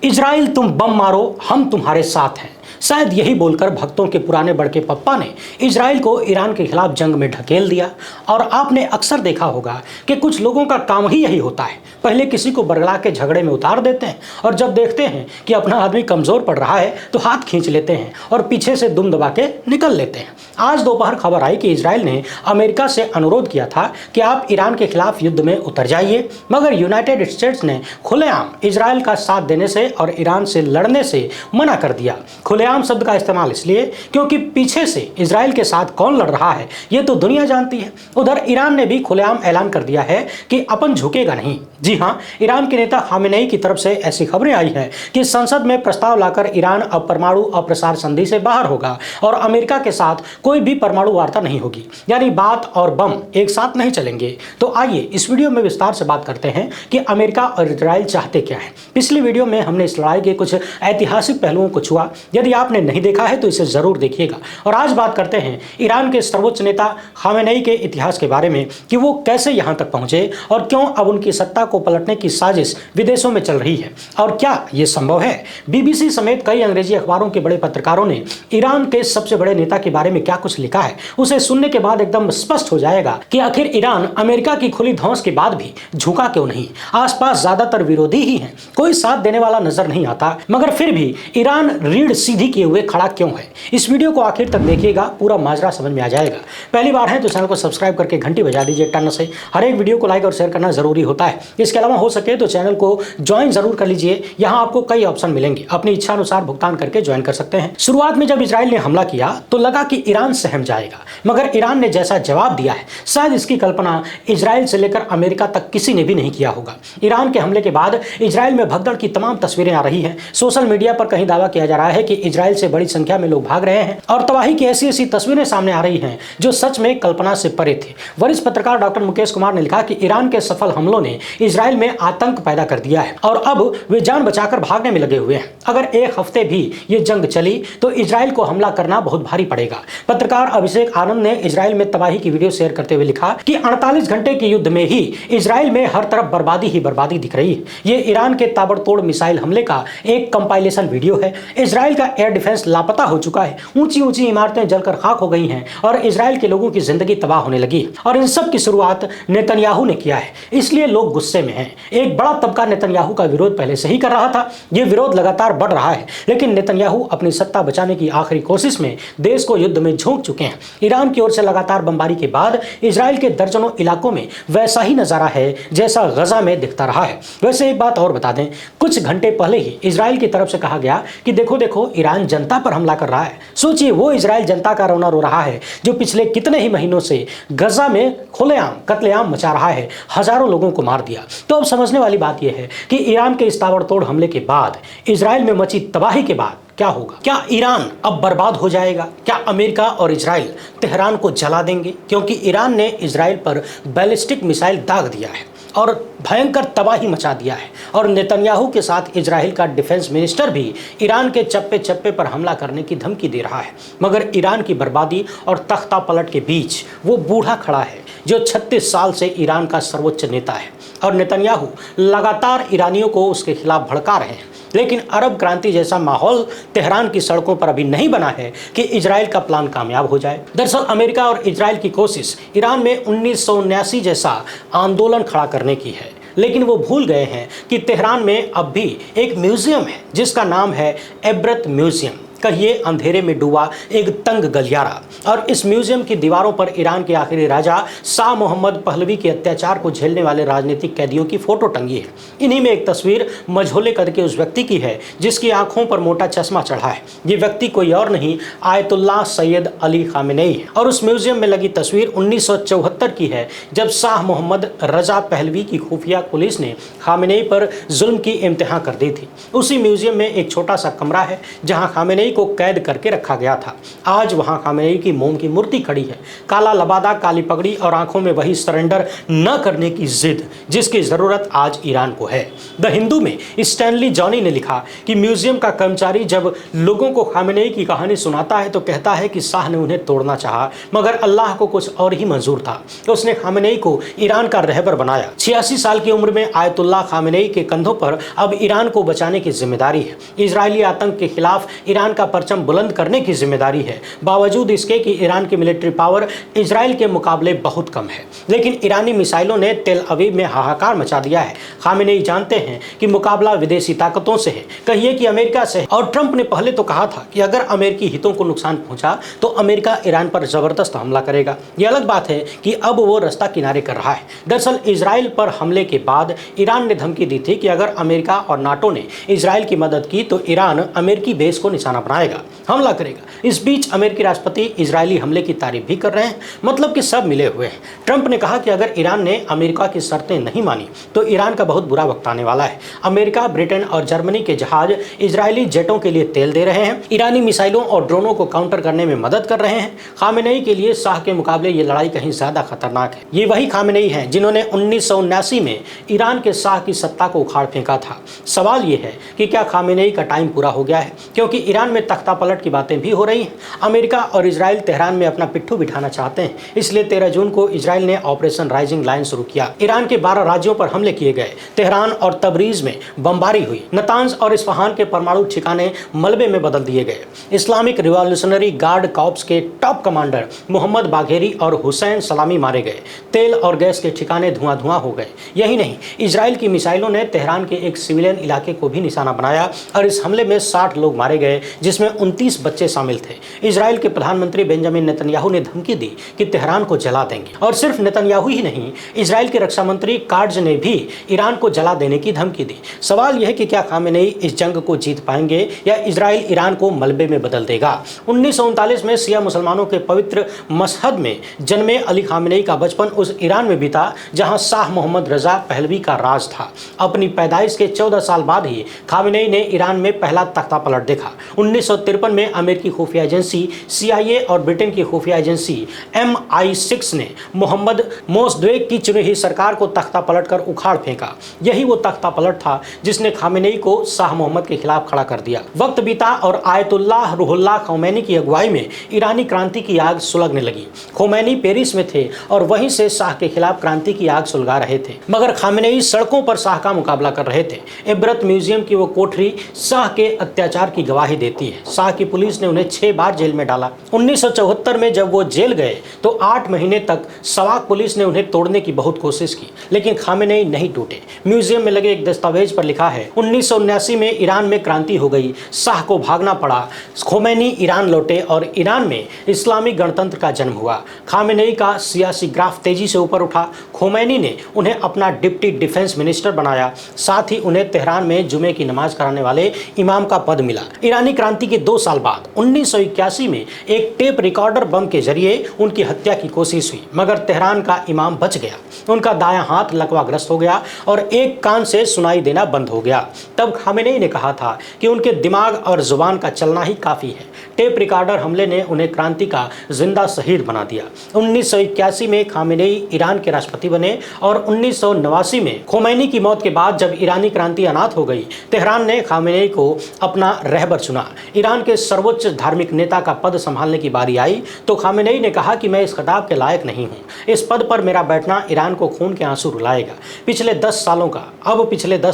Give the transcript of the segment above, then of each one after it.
Israel तुम बम मारो, हम तुम्हारे साथ हैं। शायद यही बोलकर भक्तों के पुराने बड़के पप्पा ने इजराइल को ईरान के खिलाफ जंग में ढकेल दिया। और आपने अक्सर देखा होगा कि कुछ लोगों का काम ही यही होता है, पहले किसी को बरगला के झगड़े में उतार देते हैं और जब देखते हैं कि अपना आदमी कमजोर पड़ रहा है तो हाथ खींच लेते हैं और पीछे से दुम दबा के निकल लेते हैं। आज दोपहर खबर आई कि इजराइल ने अमेरिका से अनुरोध किया था कि आप ईरान के खिलाफ युद्ध में उतर जाइए, मगर यूनाइटेड स्टेट्स ने खुलेआम इजराइल का साथ देने से और ईरान से लड़ने से मना कर दिया। खुलेआम शब्द का इस्तेमाल इसलिए क्योंकि पीछे से इजराइल के साथ कौन लड़ रहा है ये तो दुनिया जानती है। उधर ईरान ने भी खुलेआम ऐलान कर दिया है कि अपन झुकेगा नहीं। जी हां, ईरान के नेता खामेनेई की तरफ से ऐसी खबरें आई हैं कि संसद में प्रस्ताव लाकर ईरान अब परमाणु अप्रसार संधि से बाहर होगा और अमेरिका के साथ कोई भी परमाणु वार्ता नहीं होगी, यानी बात और बम एक साथ नहीं चलेंगे। तो आइए इस वीडियो में विस्तार से बात करते हैं कि अमेरिका और इजराइल चाहते क्या है। पिछली वीडियो में हमने इस लड़ाई के कुछ ऐतिहासिक पहलुओं को छुआ, यदि आपने नहीं देखा है तो इसे जरूर देखिएगा। और आज बात करते हैं ईरान के सर्वोच्च नेता खामेनेई के इतिहास के बारे में कि वो कैसे यहां तक पहुंचे और क्यों अब उनकी सत्ता को पलटने की साजिश विदेशों में चल रही है और क्या यह संभव है। बीबीसी समेत कई अंग्रेजी अखबारों के बड़े पत्रकारों ने ईरान के सबसे बड़े नेता के बारे में क्या कुछ लिखा है, उसे सुनने के बाद एकदम स्पष्ट हो जाएगा कि आखिर ईरान अमेरिका की खुली धौंस के बाद भी झुका क्यों नहीं। आसपास ज्यादातर विरोधी ही हैं, कोई साथ देने वाला नजर नहीं आता, मगर फिर भी ईरान रीढ़ सीधी किए हुए खड़ा क्यों है। इस वीडियो को आखिर तक देखिएगा, पूरा माजरा समझ में आ जाएगा। पहली बार है तो चैनल को सब्सक्राइब करके घंटी बजा दीजिए टन से। हर एक वीडियो को लाइक और शेयर करना जरूरी होता है। इसके अलावा हो सके तो चैनल को ज्वाइन जरूर कर लीजिए, यहाँ आपको कई ऑप्शन मिलेंगे, अपनी इच्छा अनुसार भुगतान करके ज्वाइन कर सकते हैं। शुरुआत में जब इजराइल ने हमला किया तो लगा कि ईरान सहम जाएगा, मगर ईरान ने जैसा जवाब दिया है शायद इसकी कल्पना इजराइल से लेकर अमेरिका तक किसी ने भी नहीं किया होगा। ईरान के हमले के बाद इजराइल में भगदड़ की तमाम तस्वीरें आ रही हैं। सोशल मीडिया पर कहीं दावा किया जा रहा है कि इजराइल से बड़ी संख्या में लोग भाग रहे हैं और तबाही की ऐसी ऐसी तस्वीरें सामने आ रही हैं जो सच में कल्पना से परे थे। वरिष्ठ पत्रकार डॉक्टर मुकेश कुमार ने लिखा कि ईरान के सफल हमलों ने इजराइल में आतंक पैदा कर दिया है और अब वे जान बचाकर भागने में लगे हुए हैं। अगर एक हफ्ते भी ये जंग चली तो इजराइल को हमला करना बहुत भारी पड़ेगा। पत्रकार अभिषेक आनंद ने इजराइल में तबाही की वीडियो शेयर करते हुए लिखा कि 48 घंटे के युद्ध में ही इजराइल में हर तरफ बर्बादी ही बर्बादी दिख रही है। ये ईरान के ताबड़तोड़ मिसाइल हमले का एक कंपाइलेशन वीडियो है। इजराइल का एयर डिफेंस लापता हो चुका है, ऊंची ऊंची इमारतें जलकर खाक हो गई हैं और इजराइल के लोगों की जिंदगी तबाह होने लगी। और इन सब की शुरुआत नेतन्याहू ने किया है, इसलिए लोग गुस्से में हैं। एक बड़ा तबका नेतन्याहू का विरोध पहले से ही कर रहा था, यह विरोध लगातार बढ़ रहा है, लेकिन नेतन्याहू अपनी सत्ता बचाने की आखिरी कोशिश में देश को युद्ध में झोंक चुके हैं। ईरान की ओर से लगातार बमबारी के बाद इजराइल के दर्जनों इलाकों में वैसा ही नजारा है जैसा गजा में दिखता रहा है। वैसे एक बात और बता दें, कुछ घंटे पहले ही इजराइल की तरफ से कहा गया कि देखो देखो ईरान जनता पर हमला कर रहा है। सोचिए, वो इजराइल जनता का रोना रो रहा है जो पिछले कितने ही महीनों से गजा में खुलेआम कत्लेआम मचा रहा है, हजारों लोगों को मार दिया। तो अब समझने वाली बात यह है कि ईरान के इस ताबड़तोड़ हमले के बाद, इजराइल में मची तबाही के बाद क्या होगा। क्या ईरान अब बर्बाद हो जाएगा? क्या अमेरिका और इजराइल तेहरान को जला देंगे? क्योंकि ईरान ने इजराइल पर बैलिस्टिक मिसाइल दाग दिया है और भयंकर तबाही मचा दिया है। और नेतन्याहू के साथ इजराइल का डिफेंस मिनिस्टर भी ईरान के चप्पे चप्पे पर हमला करने की धमकी दे रहा है। मगर ईरान की बर्बादी और तख्ता पलट के बीच वो बूढ़ा खड़ा है जो 36 साल से ईरान का सर्वोच्च नेता है। और नेतन्याहू लगातार ईरानियों को उसके खिलाफ भड़का रहे हैं, लेकिन अरब क्रांति जैसा माहौल तेहरान की सड़कों पर अभी नहीं बना है कि इजराइल का प्लान कामयाब हो जाए। दरअसल अमेरिका और इजराइल की कोशिश ईरान में 1979 जैसा आंदोलन खड़ा करने की है, लेकिन वो भूल गए हैं कि तेहरान में अब भी एक म्यूजियम है जिसका नाम है एब्रत म्यूजियम। कहिए अंधेरे में डूबा एक तंग गलियारा। और इस म्यूजियम की दीवारों पर ईरान के आखिरी राजा शाह मोहम्मद पहलवी के अत्याचार को झेलने वाले राजनीतिक कैदियों की फोटो टंगी है। इन्हीं में एक तस्वीर मझोले कद के उस व्यक्ति की है जिसकी आंखों पर मोटा चश्मा चढ़ा है। ये व्यक्ति कोई और नहीं, आयतुल्लाह सैयद अली खामेनेई है। और उस म्यूजियम में लगी तस्वीर 1974 की है, जब शाह मोहम्मद रजा पहलवी की खुफिया पुलिस ने खामेनेई पर जुल्म की इम्तिहान कर दी थी। उसी म्यूजियम में एक छोटा सा कमरा है जहाँ खामेनेई को कैद करके रखा गया था। आज वहां खामेनेई की मोम की मूर्ति खड़ी है, काला लबादा, काली पगड़ी और आंखों में वही सरेंडर न करने की जिद जिसकी जरूरत आज ईरान को है। द हिंदू में स्टैनली जॉनी ने लिखा कि म्यूजियम का कर्मचारी जब लोगों को खामेनेई की कहानी सुनाता है तो कहता है कि शाह ने उन्हें तोड़ना चाहा, मगर अल्लाह को कुछ और ही मंजूर था। उसने खामेनेई को ईरान का रहबर बनाया। 86 साल की उम्र में आयतुल्लाह खामेनेई के कंधों पर अब ईरान को बचाने की जिम्मेदारी है। इजरायली आतंक के खिलाफ ईरान का परचम बुलंद करने की जिम्मेदारी है। बावजूद इसके कि ईरान की मिलिट्री पावर इजराइल के मुकाबले बहुत कम है, लेकिन ईरानी मिसाइलों ने तेल अवीव में हाहाकार मचा दिया है। खामेनेई जानते हैं कि मुकाबला विदेशी ताकतों से है, कहिए कि अमेरिका से। और ट्रंप ने पहले तो कहा था कि अगर अमेरिकी हितों को नुकसान पहुंचा तो अमेरिका ईरान पर जबरदस्त हमला करेगा। यह अलग बात है कि अब वो रास्ता किनारे कर रहा है। दरअसल इजराइल पर हमले के बाद ईरान ने धमकी दी थी कि अगर अमेरिका और नाटो ने इजराइल की मदद की तो ईरान अमेरिकी बेस को निशाना बनाएगा, हमला करेगा। इस बीच अमेरिकी राष्ट्रपति इजरायली हमले की तारीफ भी कर रहे हैं, मतलब कि सब मिले हुए हैं। ट्रंप ने कहा कि अगर ईरान ने अमेरिका की शर्तें नहीं मानी तो ईरान का बहुत बुरा वक्त आने वाला है। अमेरिका, ब्रिटेन और जर्मनी के जहाज इजरायली जेटों के लिए तेल दे रहे हैं, ईरानी मिसाइलों और ड्रोनों को काउंटर करने में मदद कर रहे हैं। खामेनेई के लिए शाह के मुकाबले ये लड़ाई कहीं ज्यादा खतरनाक है। ये वही खामेनेई हैं जिन्होंने 1979 में ईरान के शाह की सत्ता को उखाड़ फेंका था। सवाल ये है कि क्या खामेनेई का टाइम पूरा हो गया है, क्योंकि ईरान में तख्ता पलट की बातें भी हो रही हैं। अमेरिका और इजराइल तेहरान में अपना पिट्ठू बिठाना चाहते हैं, इसलिए 13 जून को इजराइल ने ऑपरेशन राइजिंग लाइन शुरू किया। ईरान के 12 राज्यों पर हमले किए गए। तेहरान और तबरीज में बमबारी हुई। नतांज और इस्फहान के परमाणु ठिकाने मलबे में बदल दिए गए। इस्लामिक रिवॉल्यूशनरी गार्ड कॉर्प्स के टॉप कमांडर मोहम्मद बाघेरी और हुसैन सलामी मारे गए। तेल और गैस के ठिकाने धुआं धुआं हो गए। यही नहीं, इजराइल की मिसाइलों ने तेहरान के एक सिविलियन इलाके को भी निशाना बनाया और इस हमले में 60 लोग मारे गए, जिसमें 29 बच्चे शामिल थे। इजराइल के प्रधानमंत्री बेंजामिन नेतन्याहू ने धमकी दी कि तेहरान को जला देंगे। और सिर्फ नेतन्याहू ही नहीं, इजराइल के रक्षा मंत्री काट्ज ने भी ईरान को जला देने की धमकी दी। सवाल यह है कि क्या खामेनेई इस जंग को जीत पाएंगे या इजराइल ईरान को मलबे में बदल देगा। 1939 में शिया मुसलमानों के पवित्र मशहद में जन्मे अली खामेनेई का बचपन उस ईरान में बीता जहां शाह मोहम्मद रजा पहलवी का राज था। अपनी पैदाइश के 14 साल बाद ही खामेनेई ने ईरान में पहला तख्ता पलट देखा। 1953 में अमेरिकी खुफिया एजेंसी CIA और ब्रिटेन की खुफिया एजेंसी MI6 ने मोहम्मद मोसद्वेक की चुनी हुई सरकार को तख्ता पलट कर उखाड़ फेंका। यही वो तख्ता पलट था जिसने खामेनेई को शाह मोहम्मद के खिलाफ खड़ा कर दिया। वक्त बीता और आयतुल्लाह रूहुल्लाह खोमैनी की अगुवाई में ईरानी क्रांति की आग सुलगने लगी। खोमैनी पेरिस में थे और वहीं से शाह के खिलाफ क्रांति की आग सुलगा रहे थे, मगर खामेनेई सड़कों पर शाह का मुकाबला कर रहे थे। इब्रत म्यूजियम की वो कोठरी शाह के अत्याचार की गवाही देती है। शाह की पुलिस ने उन्हें 6 बार जेल में डाला। 1974 में जब वो जेल गए तो 8 महीने तक सवाक पुलिस ने उन्हें तोड़ने की बहुत कोशिश की, लेकिन खामेनेई नहीं टूटे। म्यूजियम में लगे एक दस्तावेज पर लिखा है, 1979 में ईरान में क्रांति हो गई, शाह को भागना पड़ा, खोमैनी ईरान लौटे और ईरान में इस्लामी गणतंत्र का जन्म हुआ। खामेनेई का सियासी ग्राफ तेजी से ऊपर उठा। खोमैनी ने उन्हें अपना डिप्टी डिफेंस मिनिस्टर बनाया, साथ ही उन्हें तेहरान में जुमे की नमाज कराने वाले इमाम का पद मिला। ईरानी क्रांति के 2 साल बाद 1981 में एक टेप रिकॉर्डर बम के जरिए उनकी हत्या की कोशिश हुई, मगर तेहरान का इमाम बच गया। उनका दायां हाथ लकवाग्रस्त हो गया और एक कान से सुनाई देना बंद हो गया। तब खामेनेई ने कहा था कि उनके दिमाग और जुबान का चलना ही काफी है। टेप रिकॉर्डर हमले ने उन्हें क्रांति का जिंदा शहीद बना दिया। 1981 में खामेनेई ईरान के राष्ट्रपति बने और 1989 में खोमैनी की मौत के बाद जब ईरानी क्रांति अनाथ हो गई, तेहरान ने खामेनेई को अपना रहबर चुना। ईरान के सर्वोच्च धार्मिक नेता का पद संभालने की बारी आई तो खामेनेई ने कहा कि मैं इस खिताब के लायक नहीं हूँ। इस पद पर मेरा बैठना ईरान को खून के आंसू रुलाएगा। पिछले 10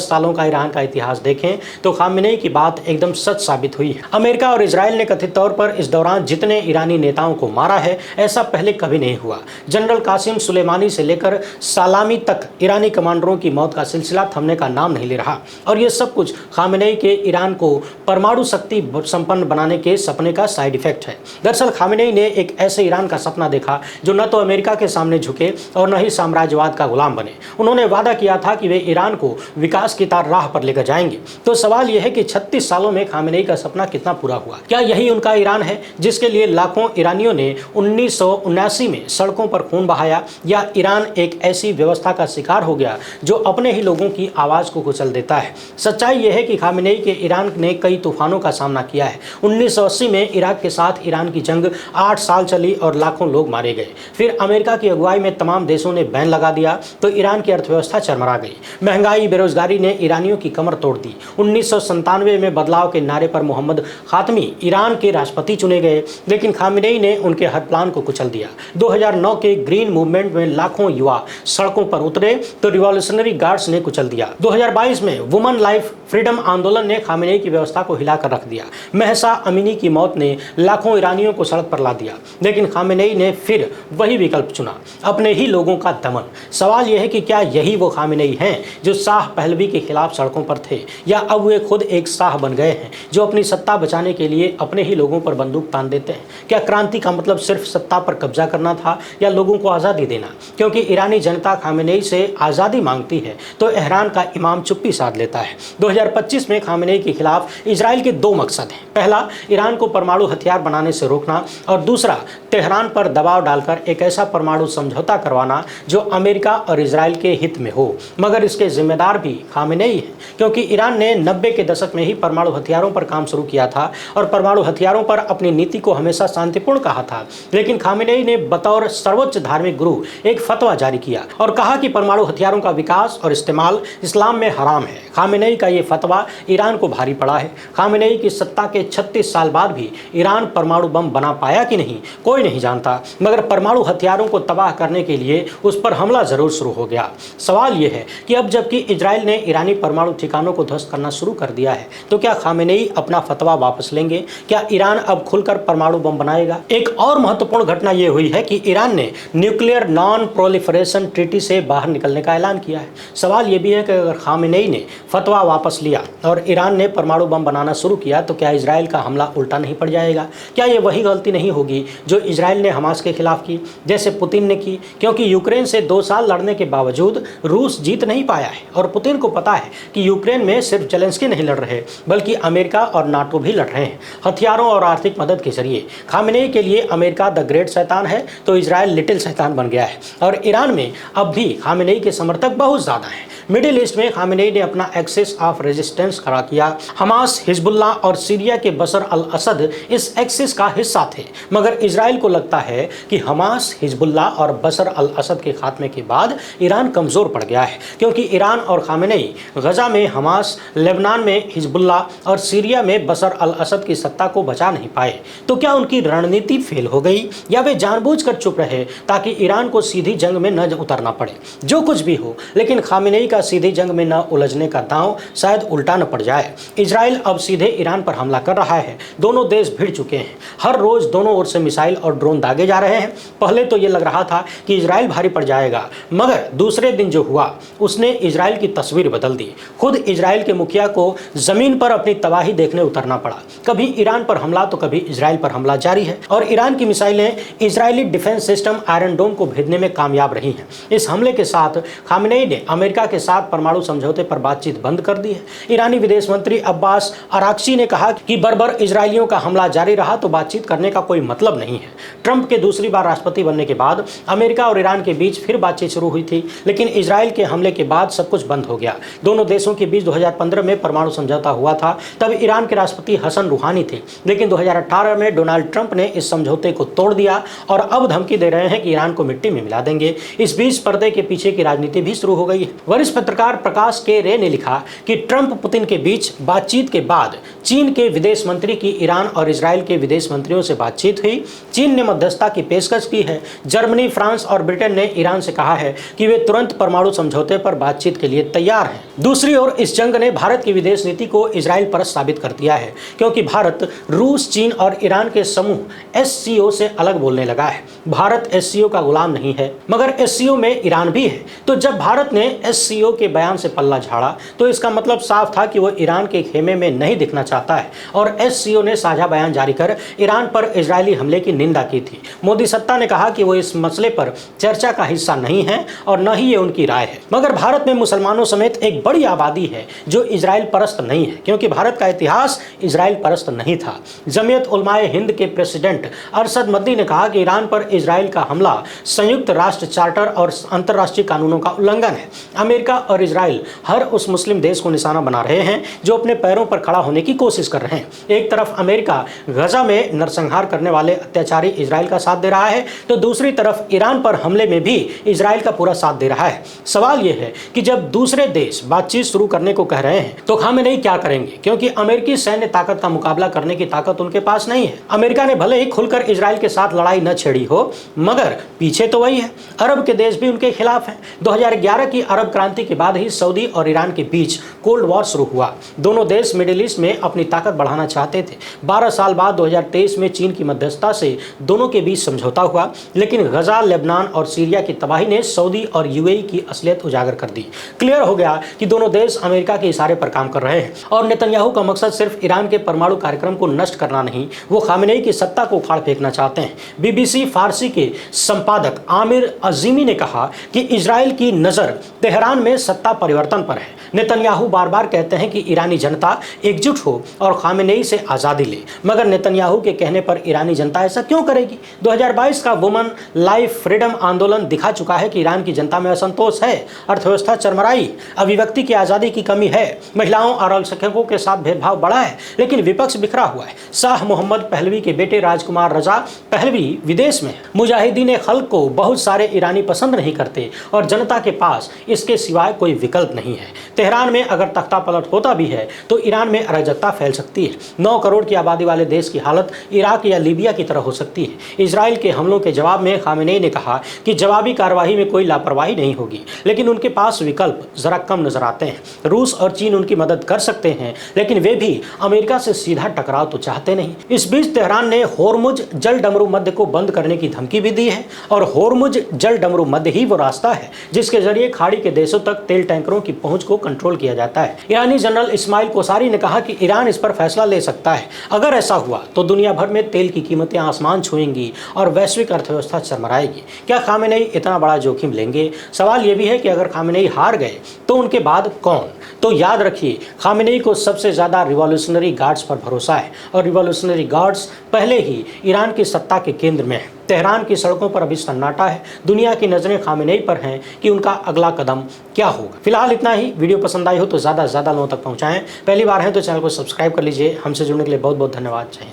सालों का ईरान का इतिहास देखें तो खामेनेई की बात एकदम सच साबित हुई है। अमेरिका और इजराइल ने कथित तौर पर इस दौरान जितने ईरानी नेताओं को मारा है, ऐसा पहले कभी नहीं हुआ। जनरल कासिम सुलेमानी से लेकर सलामी तक ईरानी कमांडरों की मौत का सिलसिला थमने का नाम नहीं ले रहा, और ये सब कुछ खामेनेई के ईरान को परमाणु शक्ति संपन्न बनाने के सपने का साइड इफेक्ट है। दरअसल खामेनेई ने एक ऐसे ईरान का सपना देखा जो न तो अमेरिका के सामने झुके और न ही साम्राज्यवाद का गुलाम बने। उन्होंने वादा किया था कि वे ईरान को विकास की राह पर लेकर जाएंगे। तो सवाल यह है कि 36 सालों में खामेनेई का सपना कितना पूरा हुआ? क्या यही उनका ईरान है जिसके लिए लाखों ईरानियों ने 1979 में सड़कों पर खून बहाया, या ईरान एक ऐसी व्यवस्था का शिकार हो गया जो अपने ही लोगों की आवाज को कुचल देता है? सच्चाई यह है कि खामेनेई के ईरान ने कई तूफानों का सामना सामना किया है। 1980 में इराक के साथ ईरान की जंग 8 साल चली और लाखों लोग मारे गए। फिर अमेरिका की अगुवाई में तमाम देशों ने बैन लगा दिया तो ईरान की अर्थव्यवस्था चरमरा गई। महंगाई, बेरोजगारी ने ईरानियों की कमर तोड़ दी। 1997 में बदलाव के नारे पर मोहम्मद खातमी ईरान के राष्ट्रपति चुने गए, लेकिन खामेनेई ने उनके हर प्लान को कुचल दिया। 2009 के ग्रीन मूवमेंट में लाखों युवा सड़कों पर उतरे तो रिवॉल्यूशनरी गार्ड्स ने कुचल दिया। 2022 में वुमन लाइफ फ्रीडम आंदोलन ने खामेनेई की व्यवस्था को हिलाकर रख दिया। महसा अमीनी की मौत ने लाखों ईरानियों को सड़क पर ला दिया, लेकिन खामेनेई ने फिर वही विकल्प चुना, अपने ही लोगों का दमन। सवाल यह है कि क्या यही वो खामेनेई हैं जो शाह पहलवी के खिलाफ सड़कों पर थे, या अब वे खुद एक शाह बन गए हैं जो अपनी सत्ता बचाने के लिए अपने ही लोगों पर बंदूक तान देते हैं? क्या क्रांति का मतलब सिर्फ सत्ता पर कब्जा करना था या लोगों को आज़ादी देना? क्योंकि ईरानी जनता खामेनेई से आज़ादी मांगती है तो एहरान का इमाम चुप्पी साध लेता है। 2025 में खामेनेई के खिलाफ इजराइल के 2 मकसद हैं। पहला, ईरान को परमाणु हथियार बनाने से रोकना, और दूसरा, तेहरान पर दबाव डालकर एक ऐसा परमाणु समझौता करवाना जो अमेरिका और इजराइल के हित में हो। मगर इसके जिम्मेदार भी खामेनेई हैं, क्योंकि ईरान ने 90 के दशक में ही परमाणु हथियारों पर काम शुरू किया था और परमाणु हथियारों पर अपनी नीति को हमेशा शांतिपूर्ण कहा था। लेकिन खामेनेई ने बतौर सर्वोच्च धार्मिक गुरु एक फतवा जारी किया और कहा कि परमाणु हथियारों का विकास और इस्तेमाल इस्लाम में हराम है। खामेनेई का ये फतवा ईरान को भारी पड़ा है। खामेनेई की सत्ता के 36 साल बाद भी ईरान परमाणु बम बना पाया कि नहीं, कोई नहीं जानता, मगर परमाणु हथियारों को तबाह करने के लिए उस पर हमला जरूर शुरू हो गया। सवाल यह है कि अब जबकि इजराइल ने ईरानी परमाणु ठिकानों को ध्वस्त करना शुरू कर दिया है, तो क्या खामेनेई अपना फतवा वापस लेंगे? क्या ईरान अब खुलकर परमाणु बम बनाएगा? एक और महत्वपूर्ण घटना यह हुई है कि ईरान ने न्यूक्लियर नॉन प्रोलिफरेशन ट्रीटी से बाहर निकलने का ऐलान किया है। सवाल यह भी है कि अगर खामेनेई ने फतवा वापस लिया और ईरान ने परमाणु बम बनाना शुरू किया तो क्या इजराइल का हमला उल्टा नहीं पड़ जाएगा? क्या ये वही गलती नहीं होगी जो इजराइल ने हमास के खिलाफ की, जैसे पुतिन ने की? क्योंकि यूक्रेन से 2 साल लड़ने के बावजूद रूस जीत नहीं पाया है और पुतिन को पता है कि यूक्रेन में सिर्फ जेलेंस्की नहीं लड़ रहे बल्कि अमेरिका और नाटो भी लड़ रहे हैं, हथियारों और आर्थिक मदद के जरिए। खामेनेई के लिए अमेरिका द ग्रेट शैतान है तो इजराइल लिटिल शैतान बन गया है, और ईरान में अब भी खामेनेई के समर्थक बहुत ज़्यादा हैं। मिडिल ईस्ट में खामेनेई ने अपना एक्सिस ऑफ रेजिस्टेंस खड़ा किया। हमास, हिजबुल्ला और सीरिया के बशर अल असद इस एक्सिस का हिस्सा थे, मगर इजराइल को लगता है कि हमास, हिजबुल्ला और बशर अल असद के खात्मे के बाद ईरान कमज़ोर पड़ गया है, क्योंकि ईरान और खामेनेई गजा में हमास, लेबनान में हिजबुल्ला और सीरिया में बशर अल असद की सत्ता को बचा नहीं पाए। तो क्या उनकी रणनीति फेल हो गई या वे जानबूझकर चुप रहे ताकि ईरान को सीधी जंग में न उतरना पड़े? जो कुछ भी हो, लेकिन खामेनेई का सीधी जंग में न उलझने का दांव शायद उल्टा न पड़ जाए। इजराइल अब सीधे ईरान पर हमला कर रहा है। दोनों देश भिड़ चुके हैं। हर रोज दोनों ओर से मिसाइल और ड्रोन दागे जा रहे हैं। पहले तो ये लग रहा था कि इजराइल भारी पड़ जाएगा, मगर दूसरे दिन जो हुआ उसने इजराइल की तस्वीर बदल दी। खुद इजराइल के मुखिया को जमीन पर अपनी तबाही देखने उतरना पड़ा। कभी ईरान पर हमला तो कभी इजराइल पर हमला जारी है, और ईरान की मिसाइलें इजरायली डिफेंस सिस्टम आयरन डोम को भेदने में कामयाब रही हैं। इस हमले के साथ खामेनेई ने अमेरिका के साथ परमाणु समझौते पर बातचीत बंद कर दी है। ईरानी विदेश मंत्री अब्बास अराक्ची ने कहा कि बर्बर इजरायलियों का हमला जारी रहा तो बातचीत करने का कोई मतलब नहीं है। ट्रंप के दूसरी बार राष्ट्रपति बनने के बाद अमेरिका और ईरान के बीच फिर बातचीत शुरू हुई थी, लेकिन इजराइल के हमले के बाद सब कुछ बंद हो गया। दोनों देशों के बीच 2015 में परमाणु समझौता हुआ था, तब ईरान के राष्ट्रपति हसन रूहानी थे, लेकिन 2018 में डोनाल्ड ट्रंप ने इस समझौते को तोड़ दिया और अब धमकी दे रहे हैं कि ईरान को मिट्टी में मिला देंगे। इस बीच पर्दे के पीछे की राजनीति भी शुरू हो गई है। वरिष्ठ पत्रकार प्रकाश के रे ने लिखा कि ट्रंप पुतिन के बीच बातचीत के बाद चीन के विदेश मंत्री की ईरान और इजराइल के विदेश मंत्रियों से बातचीत हुई। चीन ने मध्यस्थता की पेशकश की है। जर्मनी, फ्रांस और ब्रिटेन ने ईरान से कहा है कि वे तुरंत परमाणु समझौते पर बातचीत के लिए तैयार हैं। दूसरी ओर इस जंग ने भारत की विदेश नीति को इजराइल परस्त साबित कर दिया है, क्योंकि भारत रूस, चीन और ईरान के समूह एससीओ से अलग बोलने लगा है। भारत एससीओ का गुलाम नहीं है, मगर एससीओ में ईरान भी है। तो जब भारत ने एससीओ के बयान से पल्ला झाड़ा तो इसका मतलब साफ था कि वो ईरान के खेमे में नहीं दिखना चाहता है, और एससीओ ने साझा बयान जारी कर ईरान पर इजरायली हमले की निंदा की थी। मोदी सत्ता ने कहा कि वो इस मसले पर चर्चा का हिस्सा नहीं है और न ही ये उनकी राय है। मगर भारत में मुसलमानों समेत एक बड़ी आबादी है जो इजराइल परस्त नहीं है, क्योंकि भारत का इतिहास इजराइल परस्त नहीं था। जमीयत उलमाए हिंद के प्रेसिडेंट अरशद मद्दी ने कहा कि ईरान पर इजराइल का हमला संयुक्त राष्ट्र चार्टर और अंतर्राष्ट्रीय कानूनों का उल्लंघन है। अमेरिका अमेरिका और इजराइल हर उस मुस्लिम देश को निशाना बना रहे हैं जो अपने पैरों पर खड़ा होने की कोशिश कर रहे हैं। एक तरफ अमेरिका गजा में नरसंहार करने वाले अत्याचारी इजराइल का साथ दे रहा है, तो दूसरी तरफ ईरान पर हमले में भी इजराइल का पूरा साथ दे रहा है। सवाल यह है कि जब दूसरे देश बातचीत शुरू करने को कह रहे हैं तो खामेनेई क्या करेंगे, क्योंकि अमेरिकी सैन्य ताकत का मुकाबला करने की ताकत उनके पास नहीं है। अमेरिका ने भले ही खुलकर इजराइल के साथ लड़ाई न छेड़ी हो, मगर पीछे तो वही है, अरब के देश भी उनके खिलाफ हैं। 2011 की अरब क्रांति के बाद ही सऊदी और ईरान के बीच कोल्ड वॉर शुरू हुआ। दोनों देश मिडिल ईस्ट में अपनी ताकत बढ़ाना चाहते थे। 12 साल बाद 2023 में चीन की मध्यस्थता से दोनों के बीच समझौता हुआ, लेकिन गजा, लेबनान और सीरिया की तबाही ने सऊदी और यूएई की असलियत उजागर कर दी। क्लियर हो गया कि दोनों देश अमेरिका के इशारे पर काम कर रहे हैं और नेतन्याहू का मकसद सिर्फ ईरान के परमाणु कार्यक्रम को नष्ट करना नहीं, वो खामेनेई की सत्ता को उखाड़ फेंकना चाहते हैं। बीबीसी फारसी के संपादक आमिर अजीमी ने कहा कि इजराइल की नज़र तेहरान में सत्ता परिवर्तन पर है। नेतन्याहू बार बार कहते हैं कि ईरानी जनता एकजुट हो और खामेनेई से आज़ादी ले, मगर नेतन्याहू के कहने पर ईरानी जनता ऐसा क्यों करेगी? 2022 का वुमन लाइफ फ्रीडम आंदोलन दिखा चुका है कि ईरान की जनता में असंतोष है, अर्थव्यवस्था चरमराई, अभिव्यक्ति की आज़ादी की कमी है, महिलाओं और अल्पसंख्यकों के साथ भेदभाव बढ़ा है, लेकिन विपक्ष बिखरा हुआ है। शाह मोहम्मद पहलवी के बेटे राजकुमार रजा पहलवी विदेश में, मुजाहिदीन खल्क को बहुत सारे ईरानी पसंद नहीं करते और जनता के पास इसके सिवाय कोई विकल्प नहीं है। तेहरान में अगर तख्ता पलट होता भी है तो ईरान में अराजकता फैल सकती है। 9 करोड़ की आबादी वाले देश की हालत इराक या लीबिया की तरह हो सकती है। इजराइल के हमलों के जवाब में खामेनेई ने कहा कि जवाबी कार्रवाई में कोई लापरवाही नहीं होगी, लेकिन उनके पास विकल्प जरा कम नजर आते हैं। रूस और चीन उनकी मदद कर सकते हैं, लेकिन वे भी अमेरिका से सीधा टकराव तो चाहते नहीं। इस बीच तेहरान ने होर्मुज जल डमरू मध्य को बंद करने की धमकी भी दी है और होर्मुज जल डमरू मध्य ही वो रास्ता है जिसके जरिए खाड़ी के देशों तक तेल टैंकरों की पहुंच को कंट्रोल किया जाता है। ईरानी जनरल इस्माइल कोसारी ने कहा कि ईरान इस पर फैसला ले सकता है। अगर ऐसा हुआ तो दुनिया भर में तेल की कीमतें आसमान छुएंगी और वैश्विक अर्थव्यवस्था चरमराएगी। क्या खामेनेई इतना बड़ा जोखिम लेंगे? सवाल यह भी है कि अगर खामेनेई हार गए तो उनके बाद कौन? तो याद रखिए, खामेनेई को सबसे ज़्यादा रिवॉल्यूशनरी गार्ड्स पर भरोसा है और रिवॉल्यूशनरी गार्ड्स पहले ही ईरान की सत्ता के केंद्र में है। तेहरान की सड़कों पर अभी सन्नाटा है। दुनिया की नज़रें खामेनेई पर हैं कि उनका अगला कदम क्या होगा। फिलहाल इतना ही। वीडियो पसंद आई हो तो ज़्यादा से ज़्यादा लोगों तक पहुँचाएं। पहली बार है तो चैनल को सब्सक्राइब कर लीजिए। हमसे जुड़ने के लिए बहुत बहुत धन्यवाद। जय हिंद।